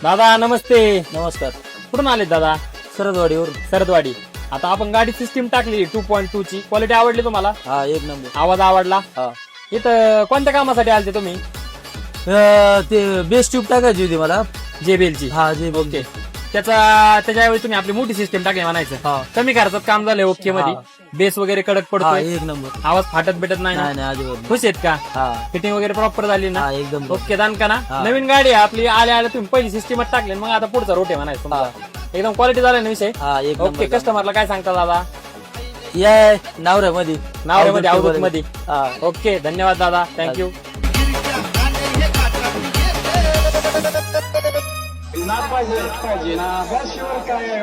दादा नमस्ते. नमस्कार. कुठून आले दादा? सरदवाडीवर. सरदवाडी. आता आपण गाडी सिस्टीम टाकली 2.2 ची. क्वालिटी आवडली तुम्हाला? हा, एक नंबर. आवाज आवडला? हा. इथं कोणत्या कामासाठी आलते तुम्ही? ते बेस्ट ट्यूब टाकायची होती मला. JBL ची. हा, जे ओके. त्याच्याऐवजी तुम्ही आपली मोठी सिस्टीम टाकली म्हणायचं. हा. कमी खर्चात काम झालंय ओके मध्ये. बेस वगैरे कडक हा, पडतोय, एक नंबर. आवाज फाटत भेटत नाही ना? नाही नाही, अजिबात नाही. खुश आहेत का? हा फिटिंग वगैरे प्रॉपर झाली ना? हा, एकदम. ओके दान का ना? हा. नवीन गाडी आहे आपली. आल्या तुम्ही पहिली सिस्टीमच टाकली, मग आता पुढचा रोटे म्हणायचं तुमचा. एकदम क्वालिटी झाला ना विषय. हा, एक ओके. नंबर. कस्टमरला काय सांगता दादा? या नावऱ्यामध्ये. नावऱ्यामध्ये अवधूत मध्ये. हा. ओके धन्यवाद दादा. थँक्यू. ना पाहिजे ना बस काय